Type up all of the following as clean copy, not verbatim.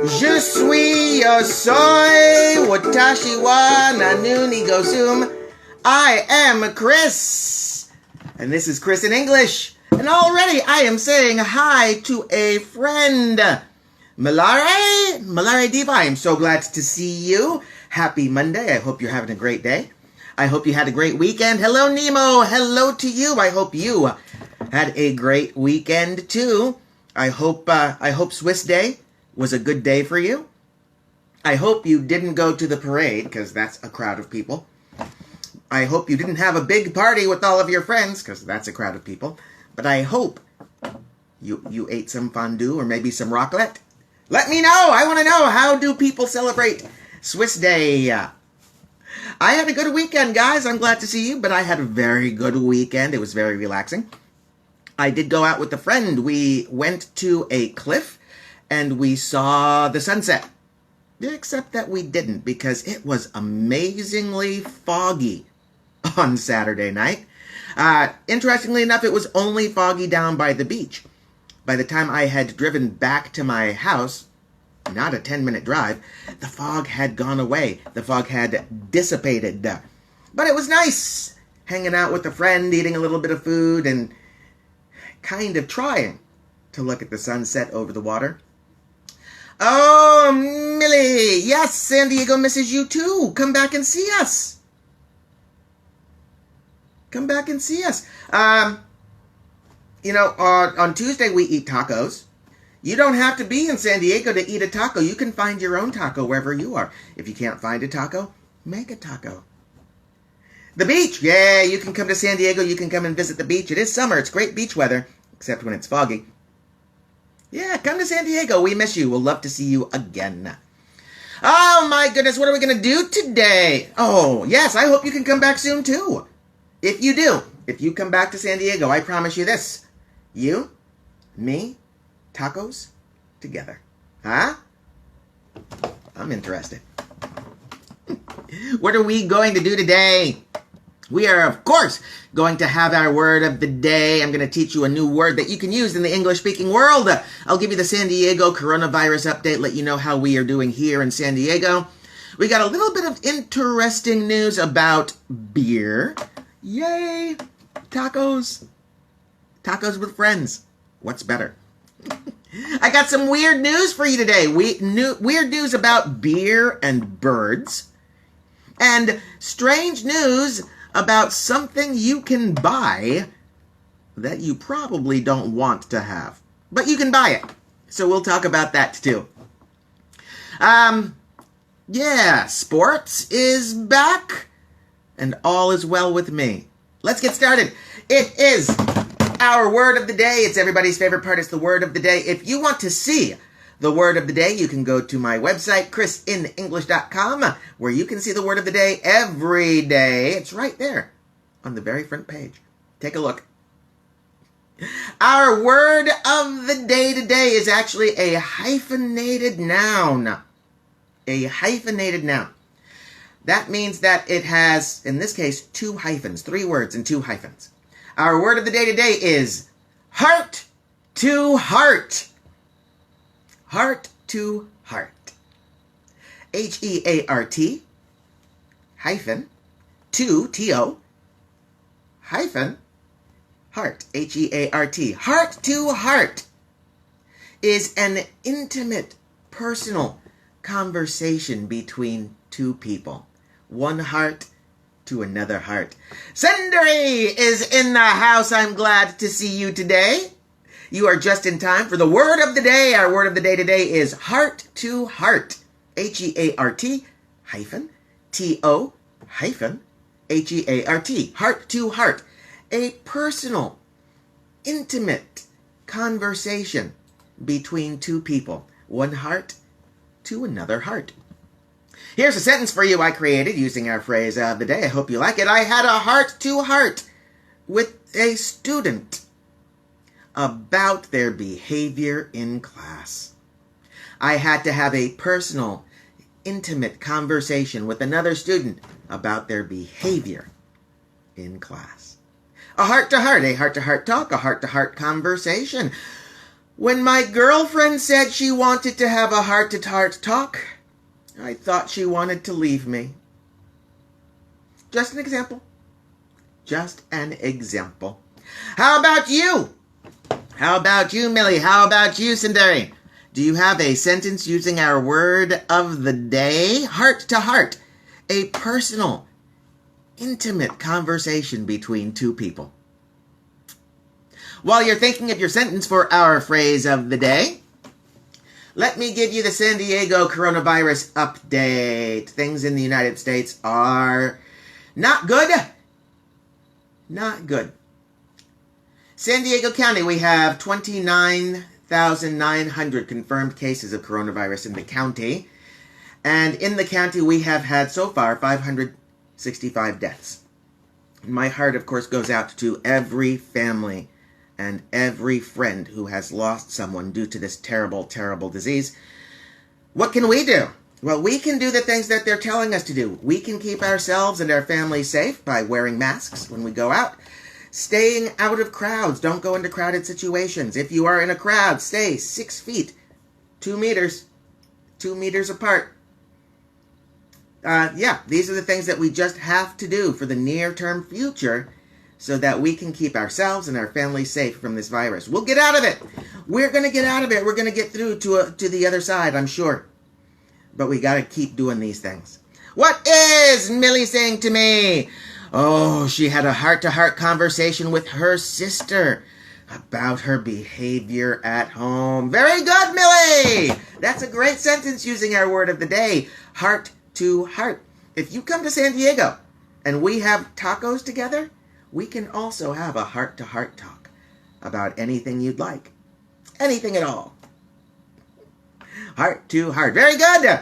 Je suis, yo soy, watashi wa nanu ni gosum. I am Chris, and this is Chris in English. And already I am saying hi to a friend. Malare Diva, I am so glad to see you. Happy Monday. I hope you're having a great day. I hope you had a great weekend. Hello, Nemo. Hello to you. I hope you had a great weekend, too. I hope Swiss Day was a good day for you. I hope you didn't go to the parade, because that's a crowd of people. I hope you didn't have a big party with all of your friends, because that's a crowd of people. But I hope you ate some fondue or maybe some raclette. Let me know. I want to know, how do people celebrate Swiss Day? I had a good weekend, guys. I'm glad to see you, but I had a very good weekend. It was very relaxing. I did go out with a friend. We went to a cliff and we saw the sunset. Except that we didn't, because it was amazingly foggy on Saturday night. Interestingly enough, it was only foggy down by the beach. By the time I had driven back to my house, not a 10-minute drive, the fog had gone away. The fog had dissipated. But it was nice hanging out with a friend, eating a little bit of food, and kind of trying to look at the sunset over the water. Oh, Millie! Yes, San Diego misses you too. Come back and see us. Come back and see us. On Tuesday we eat tacos. You don't have to be in San Diego to eat a taco. You can find your own taco wherever you are. If you can't find a taco, make a taco. The beach. Yeah, you can come to San Diego. You can come and visit the beach. It is summer. It's great beach weather, except when it's foggy. Yeah, come to San Diego. We miss you. We'll love to see you again. Oh, my goodness. What are we going to do today? Oh, yes. I hope you can come back soon, too. If you do, if you come back to San Diego, I promise you this. You, me, tacos, together. Huh? I'm interested. What are we going to do today? We are, of course, going to have our word of the day. I'm going to teach you a new word that you can use in the English-speaking world. I'll give you the San Diego coronavirus update, let you know how we are doing here in San Diego. We got a little bit of interesting news about beer. Yay! Tacos. Tacos with friends. What's better? I got some weird news for you today. Weird news about beer and birds. And strange news about something you can buy that you probably don't want to have. But you can buy it. So we'll talk about that too. Yeah, sports is back. And all is well with me. Let's get started. It is our word of the day. It's everybody's favorite part. It's the word of the day. If you want to see the word of the day, you can go to my website, ChrisinEnglish.com, where you can see the word of the day every day. It's right there on the very front page. Take a look. Our word of the day today is actually a hyphenated noun. A hyphenated noun. That means that it has, in this case, 2 hyphens, 3 words and 2 hyphens. Our word of the day today is heart to heart. Heart to heart. H-E-A-R-T hyphen to T-O hyphen heart. H-E-A-R-T. Heart to heart is an intimate, personal conversation between 2 people. One heart to another heart. Sundari is in the house. I'm glad to see you today. You are just in time for the word of the day. Our word of the day today is heart to heart. H-E-A-R-T hyphen T-O hyphen H-E-A-R-T. Heart to heart. A personal, intimate conversation between 2 people. One heart to another heart. Here's a sentence for you I created using our phrase of the day. I hope you like it. I had a heart-to-heart with a student about their behavior in class. I had to have a personal, intimate conversation with another student about their behavior in class. A heart-to-heart talk, a heart-to-heart conversation. When my girlfriend said she wanted to have a heart-to-heart talk, I thought she wanted to leave me. Just an example. Just an example. How about you? How about you, Millie? How about you, Sundari? Do you have a sentence using our word of the day? Heart to heart. A personal, intimate conversation between two people. While you're thinking of your sentence for our phrase of the day, let me give you the San Diego coronavirus update. Things in the United States are not good. Not good. San Diego County, we have 29,900 confirmed cases of coronavirus in the county. And in the county, we have had so far 565 deaths. My heart, of course, goes out to every family and every friend who has lost someone due to this terrible, terrible disease. What can we do? Well, we can do the things that they're telling us to do. We can keep ourselves and our families safe by wearing masks when we go out, staying out of crowds. Don't go into crowded situations. If you are in a crowd, stay 6 feet, 2 meters apart. These are the things that we just have to do for the near-term future so that we can keep ourselves and our families safe from this virus. We'll get out of it. We're going to get out of it. We're going to get through to the other side, I'm sure. But we got to keep doing these things. What is Millie saying to me? Oh, she had a heart-to-heart conversation with her sister about her behavior at home. Very good, Millie! That's a great sentence using our word of the day, heart to heart. If you come to San Diego and we have tacos together, we can also have a heart-to-heart talk about anything you'd like. Anything at all. Heart to heart. Very good.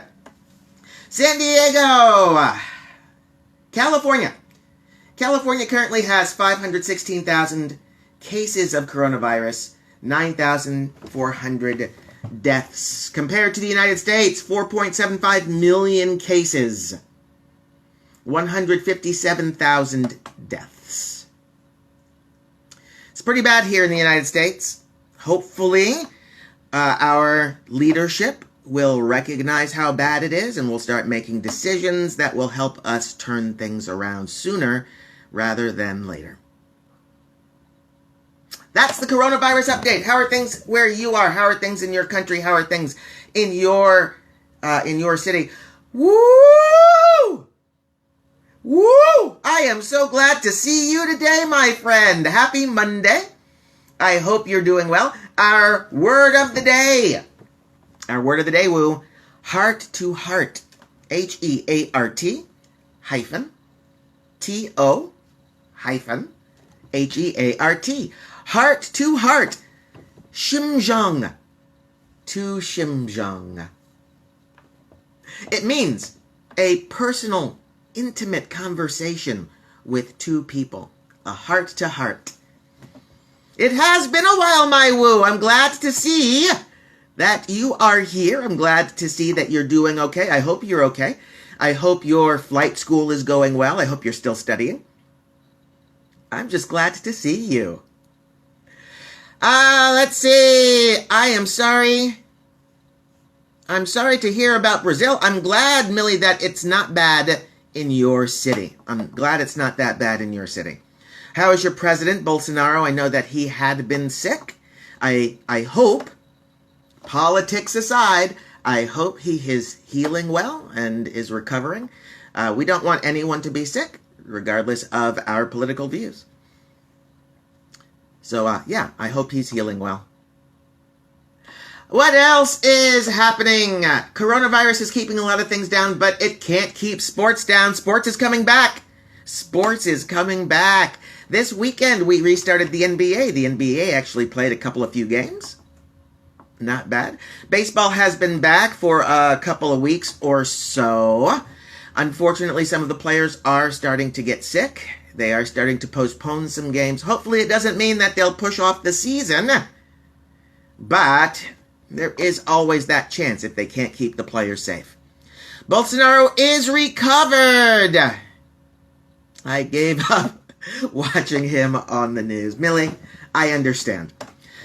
San Diego, California. California currently has 516,000 cases of coronavirus, 9,400 deaths. Compared to the United States, 4.75 million cases, 157,000 deaths. It's pretty bad here in the United States. Hopefully, our leadership will recognize how bad it is and will start making decisions that will help us turn things around sooner rather than later. That's the coronavirus update. How are things where you are? How are things in your country? How are things in your city? Woo! Woo! I am so glad to see you today, my friend. Happy Monday. I hope you're doing well. Our word of the day. Our word of the day, woo. Heart to heart. H-E-A-R-T hyphen T-O hyphen H-E-A-R-T. Heart to heart. Shimjong to Shimjong. It means a personal, intimate conversation with two people. A heart to heart. It has been a while, my woo. I'm glad to see that you are here. I'm glad to see that you're doing okay. I hope you're okay. I hope your flight school is going well. I hope you're still studying. I'm just glad to see you. Let's see. I am sorry. I'm sorry to hear about Brazil. I'm glad, Millie, that it's not bad in your city. I'm glad it's not that bad in your city. How is your president, Bolsonaro? I know that he had been sick. I hope, politics aside, I hope he is healing well and is recovering. We don't want anyone to be sick, regardless of our political views. So, I hope he's healing well. What else is happening? Coronavirus is keeping a lot of things down, but it can't keep sports down. Sports is coming back. Sports is coming back. This weekend, we restarted the NBA. The NBA actually played a few games. Not bad. Baseball has been back for a couple of weeks or so. Unfortunately, some of the players are starting to get sick. They are starting to postpone some games. Hopefully, it doesn't mean that they'll push off the season. But there is always that chance if they can't keep the players safe. Bolsonaro is recovered. I gave up watching him on the news. Millie, I understand.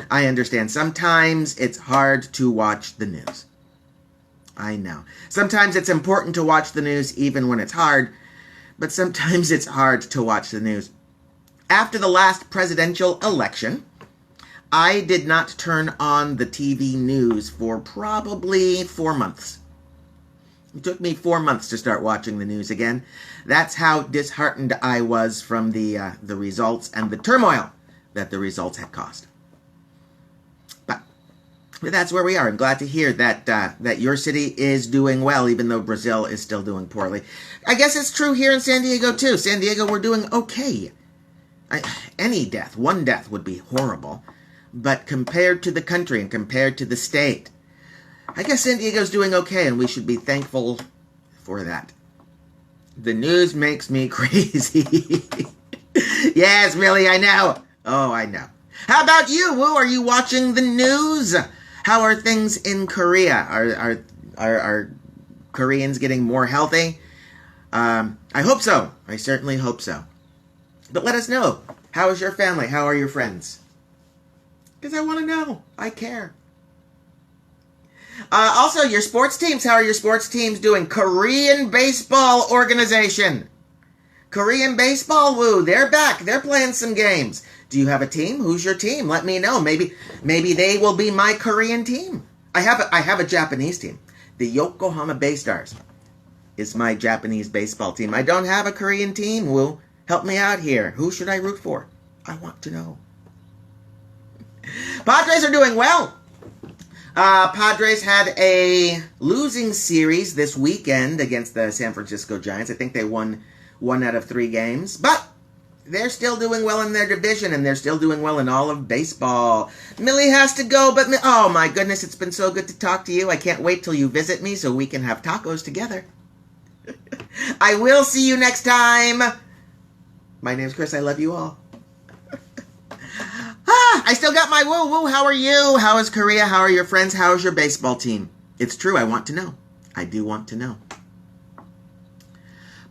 I understand. Sometimes it's hard to watch the news. I know. Sometimes it's important to watch the news even when it's hard, but sometimes it's hard to watch the news. After the last presidential election, I did not turn on the TV news for probably 4 months. It took me 4 months to start watching the news again. That's how disheartened I was from the results and the turmoil that the results had caused. But that's where we are. I'm glad to hear that your city is doing well, even though Brazil is still doing poorly. I guess it's true here in San Diego, too. San Diego, we're doing okay. One death would be horrible. But compared to the country and compared to the state, I guess San Diego's doing okay, and we should be thankful for that. The news makes me crazy. Yes, really, I know. Oh, I know. How about you, Woo? Are you watching the news? How are things in Korea? Are Koreans getting more healthy? I hope so. I certainly hope so. But let us know. How is your family? How are your friends? Because I want to know. I care. Also, your sports teams. How are your sports teams doing? Korean Baseball Organization. Korean Baseball, Woo. They're back. They're playing some games. Do you have a team? Who's your team? Let me know. Maybe they will be my Korean team. I have a Japanese team. The Yokohama Bay Stars is my Japanese baseball team. I don't have a Korean team. Woo, help me out here. Who should I root for? I want to know. Padres are doing well. Padres had a losing series this weekend against the San Francisco Giants. I think they won 1 out of 3 games, but they're still doing well in their division, and they're still doing well in all of baseball. Millie has to go, but oh my goodness, it's been so good to talk to you. I can't wait till you visit me so we can have tacos together. I will see you next time. My name's Chris. I love you all. I still got my woo-woo. How are you? How is Korea? How are your friends? How is your baseball team? It's true. I want to know. I do want to know.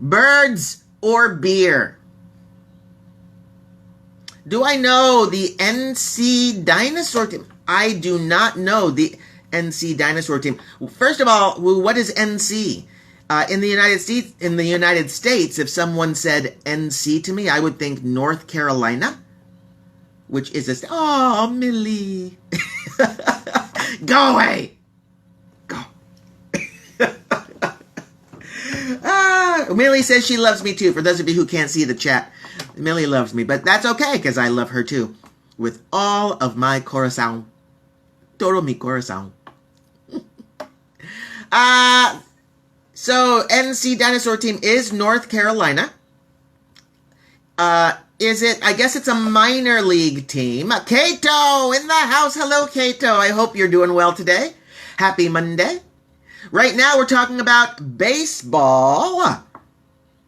Birds or beer? Do I know the NC Dinosaur team? I do not know the NC Dinosaur team. First of all, what is NC? In the United States, if someone said NC to me, I would think North Carolina, which is oh, Millie. Go away. Go. Millie says she loves me too. For those of you who can't see the chat, Millie loves me, but that's okay because I love her too. With all of my corazón. Todo mi corazón. So, NC Dinosaur team is North Carolina. Is it? I guess it's a minor league team. Kato in the house. Hello, Kato. I hope you're doing well today. Happy Monday. Right now we're talking about baseball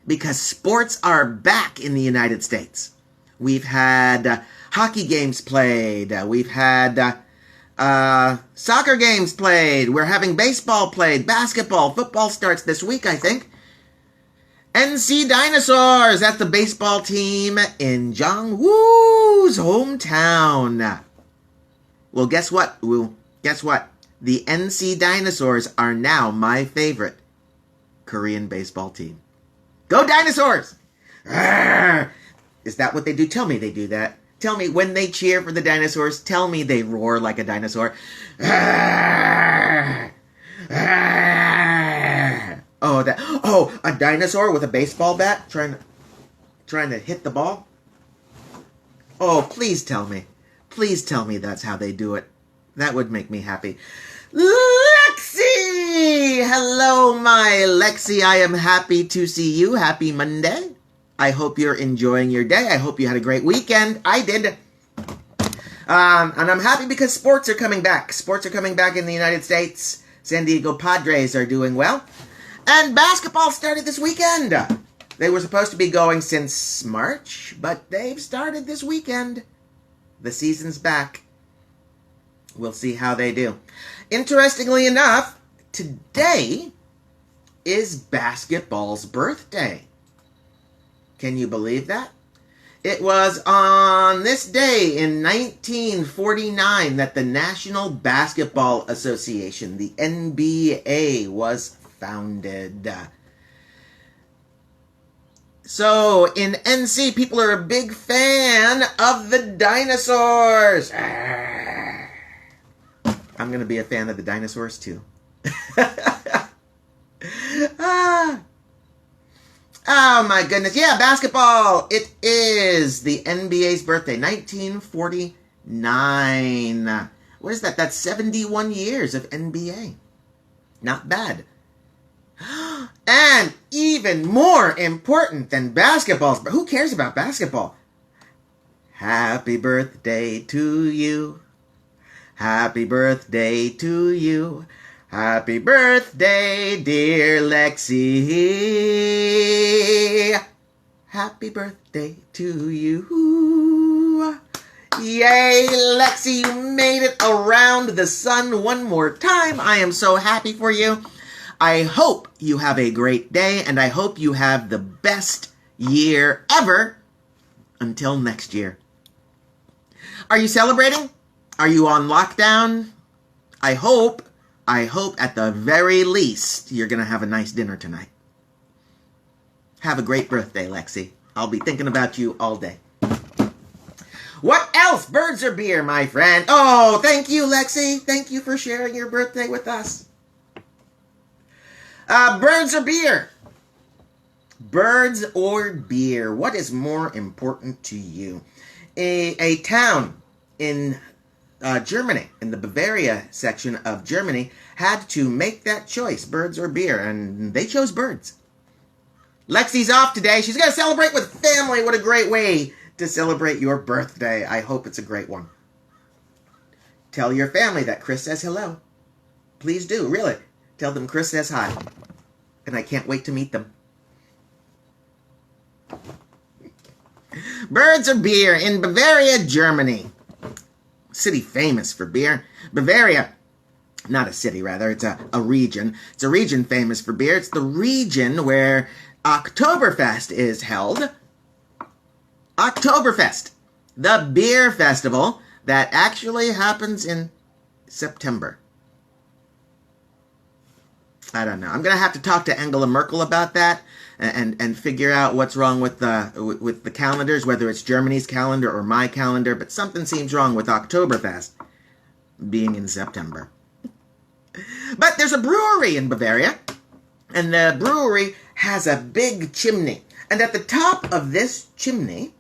because sports are back in the United States. We've had hockey games played. We've had soccer games played. We're having baseball played. Basketball. Football starts this week, I think. NC Dinosaurs, that's the baseball team in Jong-woo's hometown. Well, guess what? The NC Dinosaurs are now my favorite Korean baseball team. Go Dinosaurs! Arrgh! Is that what they do? Tell me they do that. Tell me when they cheer for the dinosaurs, tell me they roar like a dinosaur. Arrgh! Arrgh! Oh, a dinosaur with a baseball bat trying to hit the ball? Oh, please tell me. Please tell me that's how they do it. That would make me happy. Lexi! Hello, my Lexi. I am happy to see you. Happy Monday. I hope you're enjoying your day. I hope you had a great weekend. I did. And I'm happy because sports are coming back. Sports are coming back in the United States. San Diego Padres are doing well. And basketball started this weekend. They were supposed to be going since March, but they've started this weekend. The season's back. We'll see how they do. Interestingly enough, today is basketball's birthday. Can you believe that? It was on this day in 1949 that the National Basketball Association, the NBA, was founded. So, in NC, people are a big fan of the dinosaurs. I'm going to be a fan of the dinosaurs, too. Oh, my goodness. Yeah, basketball. It is the NBA's birthday, 1949. What is that? That's 71 years of NBA. Not bad. And even more important than basketball, who cares about basketball? Happy birthday to you. Happy birthday to you. Happy birthday, dear Lexi. Happy birthday to you. Yay, Lexi, you made it around the sun one more time. I am so happy for you. I hope you have a great day, and I hope you have the best year ever until next year. Are you celebrating? Are you on lockdown? I hope at the very least you're going to have a nice dinner tonight. Have a great birthday, Lexi. I'll be thinking about you all day. What else? Birds or beer, my friend? Oh, thank you, Lexi. Thank you for sharing your birthday with us. Birds or beer? Birds or beer? What is more important to you? A town in Germany, in the Bavaria section of Germany, had to make that choice, birds or beer, and they chose birds. Lexi's off today. She's going to celebrate with family. What a great way to celebrate your birthday. I hope it's a great one. Tell your family that Chris says hello. Please do, really. Tell them Chris says hi. And I can't wait to meet them. Birds or beer in Bavaria, Germany. City famous for beer. Bavaria, not a city rather, it's a region. It's a region famous for beer. It's the region where Oktoberfest is held. Oktoberfest, the beer festival that actually happens in September. I don't know. I'm going to have to talk to Angela Merkel about that and figure out what's wrong with the calendars, whether it's Germany's calendar or my calendar, but something seems wrong with Oktoberfest being in September. But there's a brewery in Bavaria, and the brewery has a big chimney. And at the top of this chimney,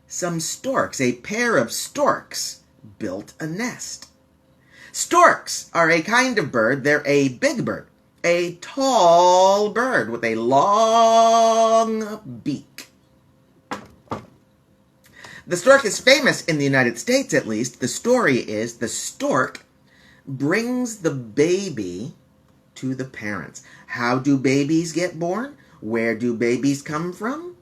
some storks, a pair of storks, built a nest. Storks are a kind of bird. They're a big bird, a tall bird with a long beak. The stork is famous in the United States, at least. The story is the stork brings the baby to the parents. How do babies get born? Where do babies come from?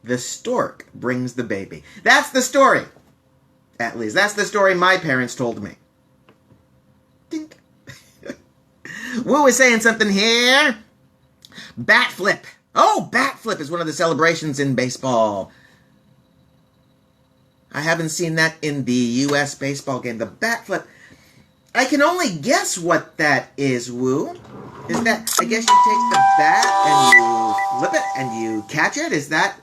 The stork brings the baby. That's the story. At least, that's the story my parents told me. Dink. Woo is saying something here. Bat flip. Oh, bat flip is one of the celebrations in baseball. I haven't seen that in the U.S. baseball game. The bat flip. I can only guess what that is, Woo. Is that, I guess you take the bat and you flip it and you catch it? Is that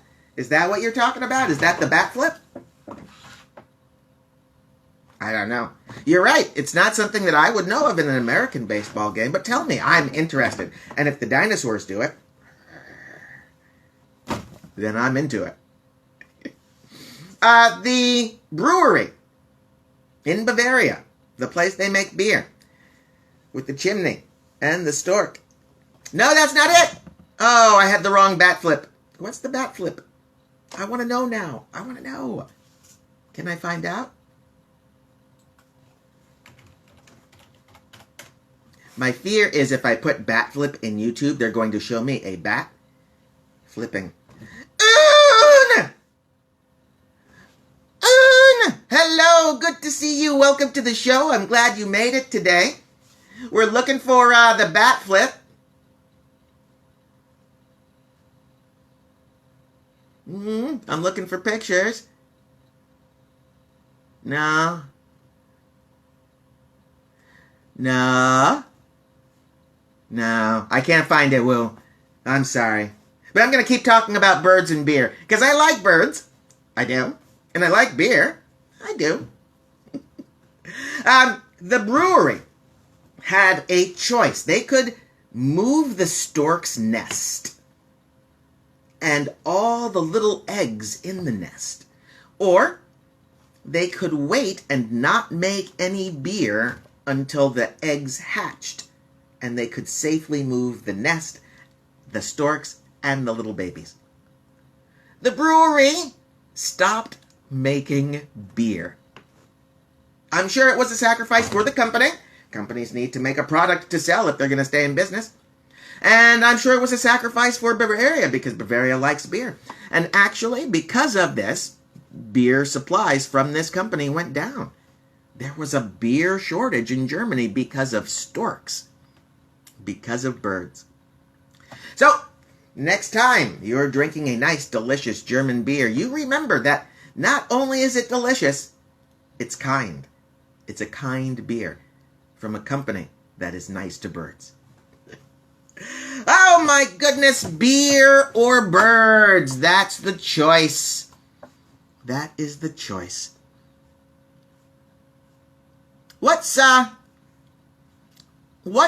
what you're talking about? Is that the bat flip? I don't know. You're right. It's not something that I would know of in an American baseball game, but tell me. I'm interested. And if the dinosaurs do it, then I'm into it. The brewery in Bavaria, the place they make beer, with the chimney and the stork. No, that's not it. Oh, I had the wrong bat flip. What's the bat flip? I want to know now. I want to know. Can I find out? My fear is if I put bat flip in YouTube, they're going to show me a bat flipping. Hello, good to see you. Welcome to the show. I'm glad you made it today. We're looking for the bat flip. I'm looking for pictures. No. No. No. I can't find it, Will. I'm sorry. But I'm going to keep talking about birds and beer. Because I like birds. I do. And I like beer. I do. The brewery had a choice. They could move the stork's nest and all the little eggs in the nest. Or they could wait and not make any beer until the eggs hatched, and they could safely move the nest, the storks, and the little babies. The brewery stopped making beer. I'm sure it was a sacrifice for the company. Companies need to make a product to sell if they're going to stay in business. And I'm sure it was a sacrifice for Bavaria because Bavaria likes beer. And actually, because of this, beer supplies from this company went down. There was a beer shortage in Germany because of storks, because of birds. So, next time you're drinking a nice, delicious German beer, you remember that not only is it delicious, it's kind. It's a kind beer from a company that is nice to birds. Oh my goodness, beer or birds? That's the choice. That is the choice. What's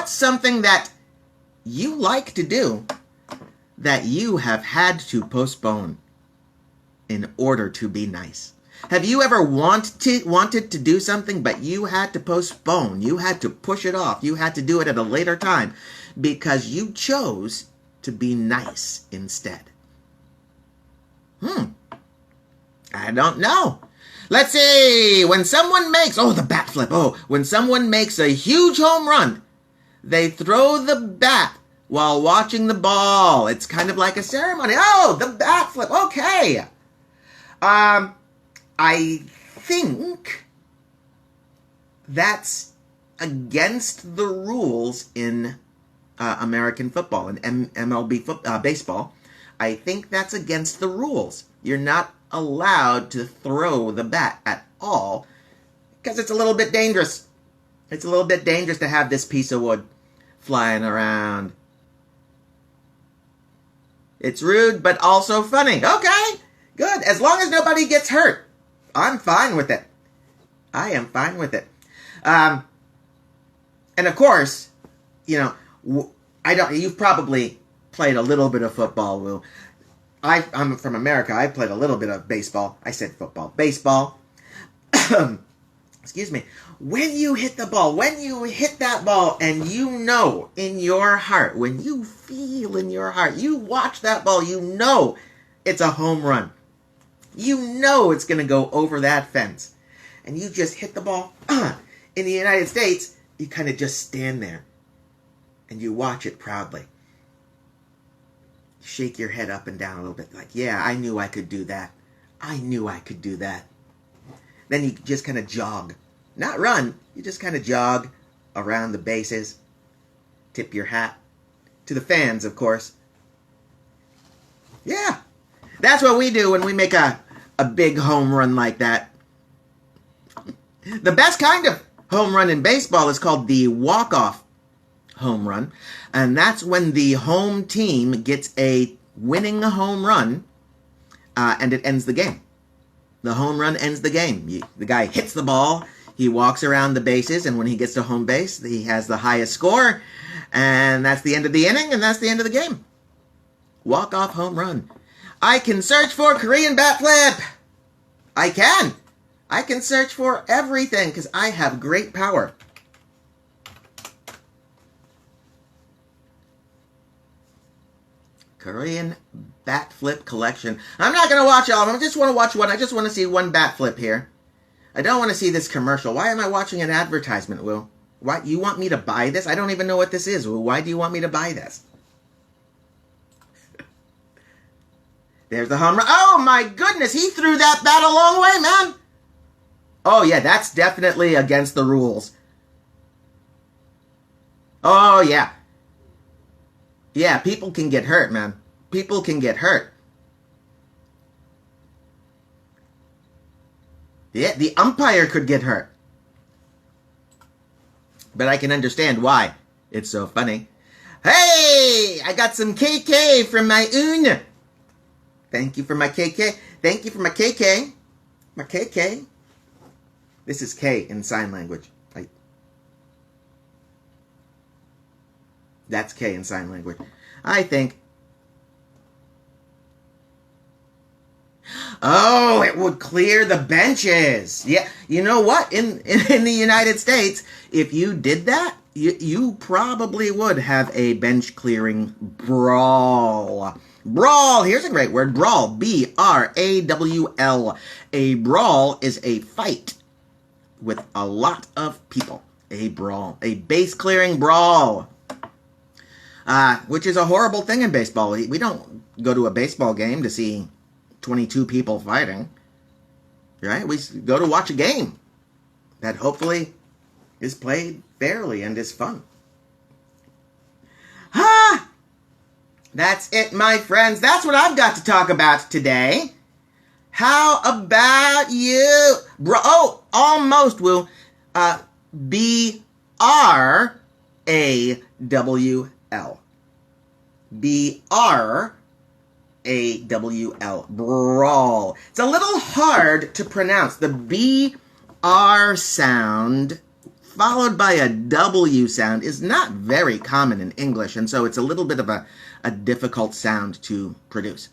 something that you like to do that you have had to postpone in order to be nice? Have you ever wanted to do something, but you had to postpone? You had to push it off. You had to do it at a later time because you chose to be nice instead. I don't know. Let's see. When someone makes, the bat flip. When someone makes a huge home run, they throw the bat while watching the ball. It's kind of like a ceremony. The bat flip. Okay. I think that's against the rules in American football and MLB baseball. I think that's against the rules. You're not allowed to throw the bat at all because it's a little bit dangerous. It's a little bit dangerous to have this piece of wood flying around. It's rude, but also funny. Okay, good. As long as nobody gets hurt, I'm fine with it. I am fine with it. And of course, you've probably played a little bit of football, Will. I'm from America. I played a little bit of baseball. I said football. Baseball. Excuse me. When you hit the ball, when you hit that ball, and you know in your heart, when you feel in your heart, you watch that ball, you know it's a home run. You know it's going to go over that fence. And you just hit the ball. In the United States, you kind of just stand there. And you watch it proudly. Shake your head up and down a little bit. Like, yeah, I knew I could do that. I knew I could do that. Then you just kind of jog. Not run. You just kind of jog around the bases. Tip your hat. To the fans, of course. Yeah. That's what we do when we make a big home run like that. The best kind of home run in baseball is called the walk-off home run. And that's when the home team gets a winning home run and it ends the game. The home run ends the game. The guy hits the ball, he walks around the bases, and when he gets to home base, he has the highest score, and that's the end of the inning, and that's the end of the game. Walk-off home run. I can search for Korean bat flip. I can. I can search for everything because I have great power. Korean bat flip collection. I'm not going to watch all of them. I just want to watch one. I just want to see one bat flip here. I don't want to see this commercial. Why am I watching an advertisement, Will? Why you want me to buy this? I don't even know what this is, Will. Why do you want me to buy this? There's the home run. Oh, my goodness. He threw that bat a long way, man. Oh, yeah, that's definitely against the rules. Oh, yeah. Yeah, people can get hurt, man. People can get hurt. Yeah, the umpire could get hurt. But I can understand why. It's so funny. Hey, I got some KK from my oon. Thank you for my KK. Thank you for my KK. My KK. This is K in sign language. That's K in sign language. I think. Oh, it would clear the benches. Yeah, you know what? In the United States, if you did that, you probably would have a bench clearing brawl. Brawl, here's a great word, brawl, B-R-A-W-L. A brawl is a fight with a lot of people. A brawl, a base clearing brawl. Which is a horrible thing in baseball. We don't go to a baseball game to see 22 people fighting, right? We go to watch a game that hopefully is played fairly and is fun. That's it, my friends. That's what I've got to talk about today. How about you? Oh, almost, Woo. B-R-A-W-L. B-R-A-W-L. Brawl. It's a little hard to pronounce. The B-R sound followed by a W sound is not very common in English, and so it's a little bit of a difficult sound to produce.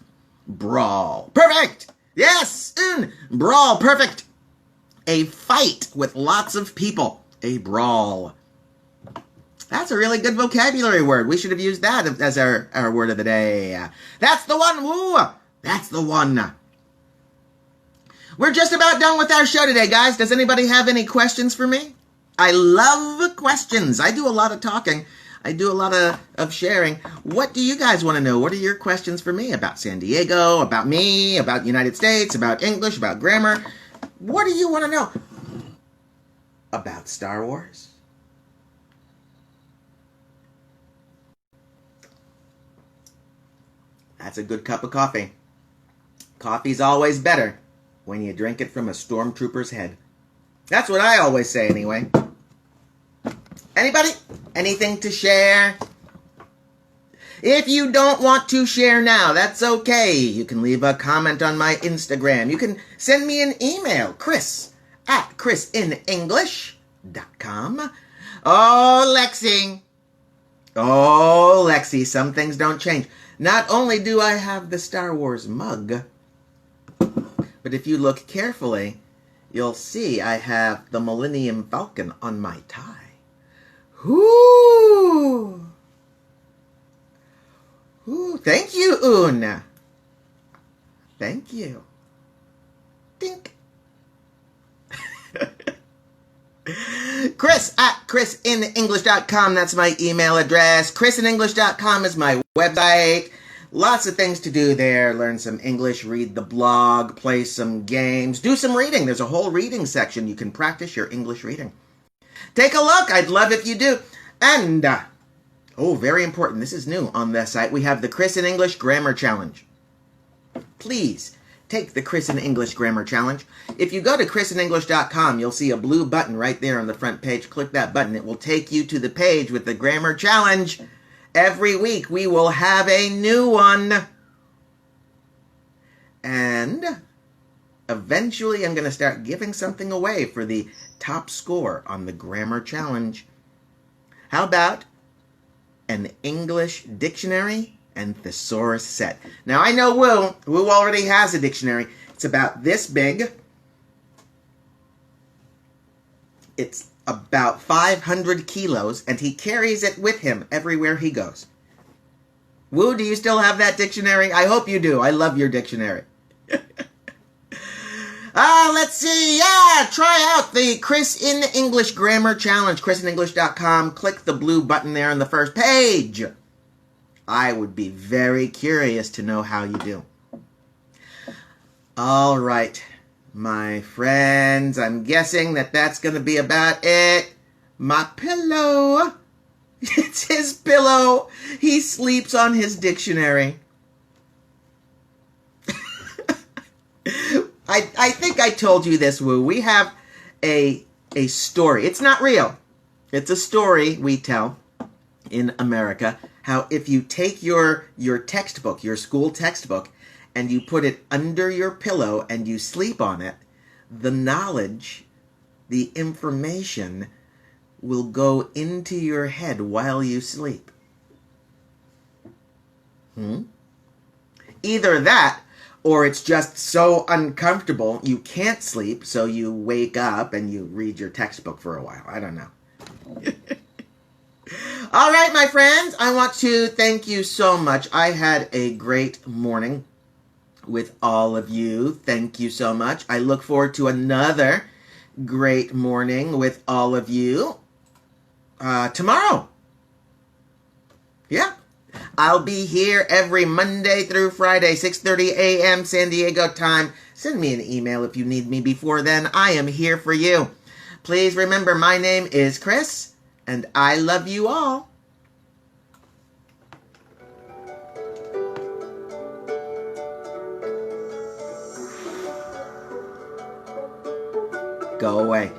Brawl. Perfect! Yes! Brawl. Perfect! A fight with lots of people. A brawl. That's a really good vocabulary word. We should have used that as our word of the day. That's the one. Woo! That's the one. We're just about done with our show today, guys. Does anybody have any questions for me? I love questions. I do a lot of talking. I do a lot of sharing. What do you guys want to know? What are your questions for me about San Diego, about me, about the United States, about English, about grammar? What do you want to know? About Star Wars? That's a good cup of coffee. Coffee's always better when you drink it from a stormtrooper's head. That's what I always say anyway. Anybody? Anything to share? If you don't want to share now, that's okay. You can leave a comment on my Instagram. You can send me an email, Chris@ChrisinEnglish.com. Oh, Lexi. Oh, Lexi, some things don't change. Not only do I have the Star Wars mug, but if you look carefully, you'll see I have the Millennium Falcon on my tie. Ooh. Ooh, thank you, Una. Thank you. Dink. Chris@ChrisinEnglish.com. That's my email address. ChrisinEnglish.com is my website. Lots of things to do there. Learn some English, read the blog, play some games, do some reading. There's a whole reading section. You can practice your English reading. Take a look. I'd love if you do. And, oh, very important. This is new on the site. We have the Chris in English Grammar Challenge. Please take the Chris in English Grammar Challenge. If you go to ChrisinEnglish.com, you'll see a blue button right there on the front page. Click that button. It will take you to the page with the Grammar Challenge. Every week we will have a new one. And eventually I'm going to start giving something away for the top score on the Grammar Challenge. How about an English dictionary and thesaurus set? Now I know Woo already has a dictionary. It's about this big. It's about 500 kilos, and he carries it with him everywhere he goes. Woo, do you still have that dictionary? I hope you do. I love your dictionary. Let's see. Yeah, try out the Chris in English Grammar Challenge. ChrisinEnglish.com. Click the blue button there on the first page. I would be very curious to know how you do. All right, my friends, I'm guessing that's going to be about it. My pillow. It's his pillow. He sleeps on his dictionary. I think I told you this, Woo. We have a story. It's not real. It's a story we tell in America, how if you take your textbook, your school textbook, and you put it under your pillow and you sleep on it, the knowledge, the information will go into your head while you sleep. Either that, or it's just so uncomfortable you can't sleep, so you wake up and you read your textbook for a while. I don't know. All right, my friends, I want to thank you so much. I had a great morning with all of you. Thank you so much. I look forward to another great morning with all of you tomorrow. Yeah. I'll be here every Monday through Friday, 6:30 a.m. San Diego time. Send me an email if you need me before then. I am here for you. Please remember, my name is Chris, and I love you all. Go away.